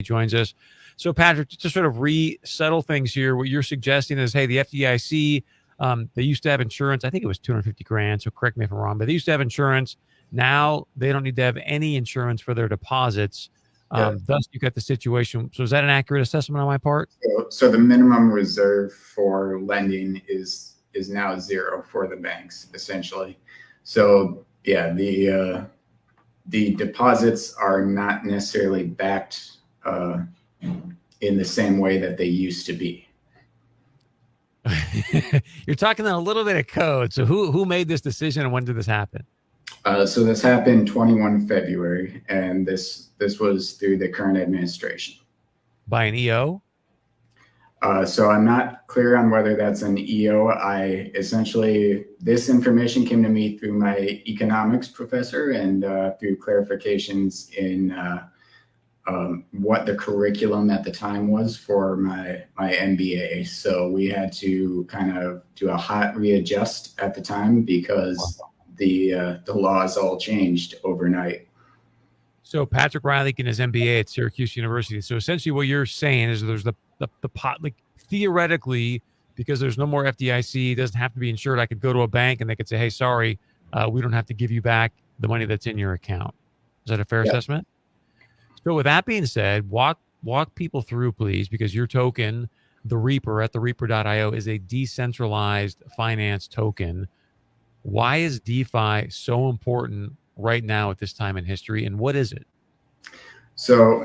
joins us. So, Patrick, just to sort of resettle things here, what you're suggesting is, hey, the FDIC, they used to have insurance. I think it was 250 grand. So correct me if I'm wrong, but they used to have insurance. Now they don't need to have any insurance for their deposits. Thus, you got the situation. So, is that an accurate assessment on my part? So the minimum reserve for lending is now zero for the banks, essentially. So yeah, the deposits are not necessarily backed in the same way that they used to be. You're talking a little bit of code. So who made this decision and when did this happen? So this happened 21 February, and this was through the current administration. By an EO? So I'm not clear on whether that's an EO. This information came to me through my economics professor and through clarifications in what the curriculum at the time was for my MBA. So we had to kind of do a hot readjust at the time because the laws all changed overnight. So Patrick Riley in his MBA at Syracuse University. So essentially what you're saying is there's the pot, like theoretically, because there's no more FDIC, it doesn't have to be insured. I could go to a bank and they could say, hey, sorry, we don't have to give you back the money that's in your account. Is that a fair assessment? So with that being said, walk people through, please, because your token, the Reaper at the Reaper.io, is a decentralized finance token. Why is DeFi so important right now at this time in history, and what is it? So,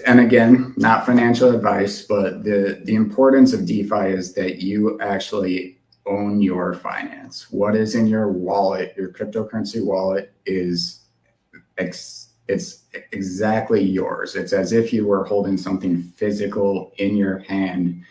and again, not financial advice, but the importance of DeFi is that you actually own your finance. What is in your wallet, your cryptocurrency wallet, it's exactly yours. It's as if you were holding something physical in your hand.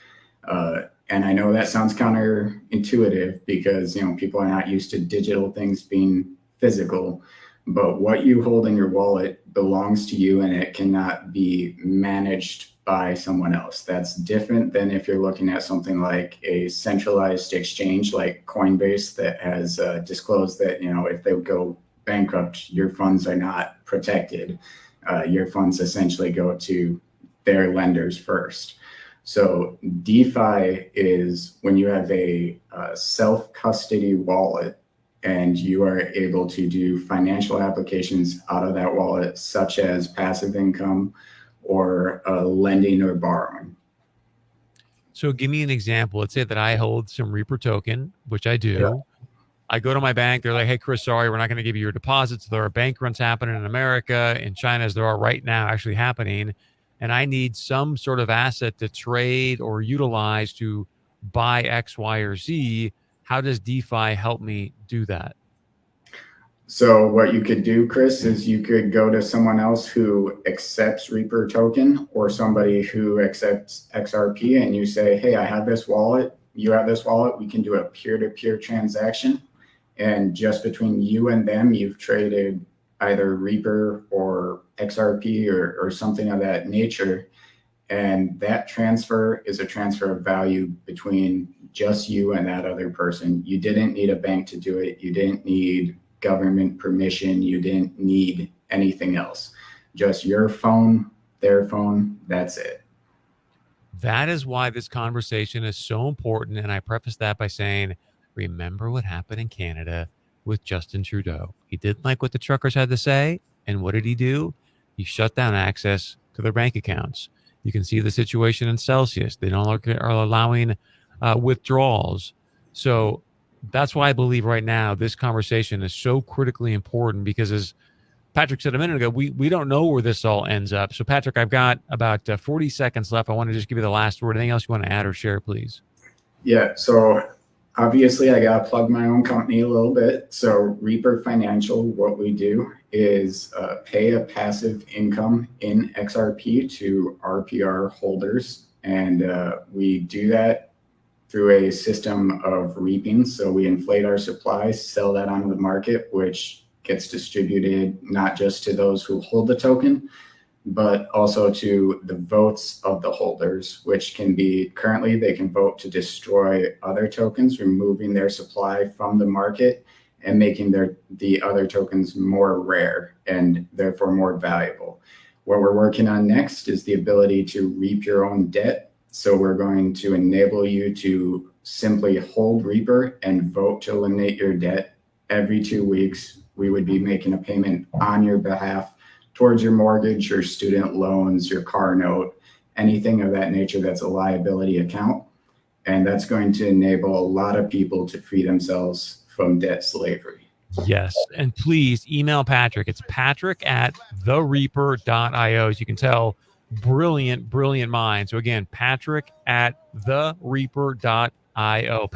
And I know that sounds counterintuitive because, people are not used to digital things being physical, but what you hold in your wallet belongs to you and it cannot be managed by someone else. That's different than if you're looking at something like a centralized exchange like Coinbase that has disclosed that, if they go bankrupt, your funds are not protected. Your funds essentially go to their lenders first. So DeFi is when you have a self-custody wallet and you are able to do financial applications out of that wallet, such as passive income or lending or borrowing. So give me an example. Let's say that I hold some Reaper token, which I do. Yeah. I go to my bank. They're like, hey, Chris, sorry, we're not going to give you your deposits. There are bank runs happening in America, in China, as there are right now actually happening. And I need some sort of asset to trade or utilize to buy X, Y, or Z. How does DeFi help me do that? So what you could do, Chris, is you could go to someone else who accepts Reaper token or somebody who accepts XRP and you say, hey, I have this wallet. You have this wallet. We can do a peer-to-peer transaction. And just between you and them, you've traded either Reaper or XRP or something of that nature. And that transfer is a transfer of value between just you and that other person. You didn't need a bank to do it. You didn't need government permission. You didn't need anything else. Just your phone, their phone, that's it. That is why this conversation is so important. And I preface that by saying, remember what happened in Canada with Justin Trudeau. He didn't like what the truckers had to say. And what did he do? He shut down access to their bank accounts. You can see the situation in Celsius. They no longer are allowing withdrawals. So that's why I believe right now this conversation is so critically important because, as Patrick said a minute ago, we don't know where this all ends up. So, Patrick, I've got about 40 seconds left. I want to just give you the last word. Anything else you want to add or share, please? Yeah, so obviously I got to plug my own company a little bit. So Reaper Financial, what we do is pay a passive income in XRP to RPR holders. And we do that through a system of reaping. So we inflate our supply, sell that onto the market, which gets distributed not just to those who hold the token, but also to the votes of the holders, which can be currently they can vote to destroy other tokens, removing their supply from the market and making the other tokens more rare and therefore more valuable. What we're working on next is the ability to reap your own debt. So we're going to enable you to simply hold Reaper and vote to eliminate your debt. Every 2 weeks, we would be making a payment on your behalf towards your mortgage, your student loans, your car note, anything of that nature that's a liability account. And that's going to enable a lot of people to free themselves from debt slavery. Yes. And please email Patrick. It's Patrick at thereaper.io. As you can tell, brilliant mind. So again, Patrick at thereaper.io.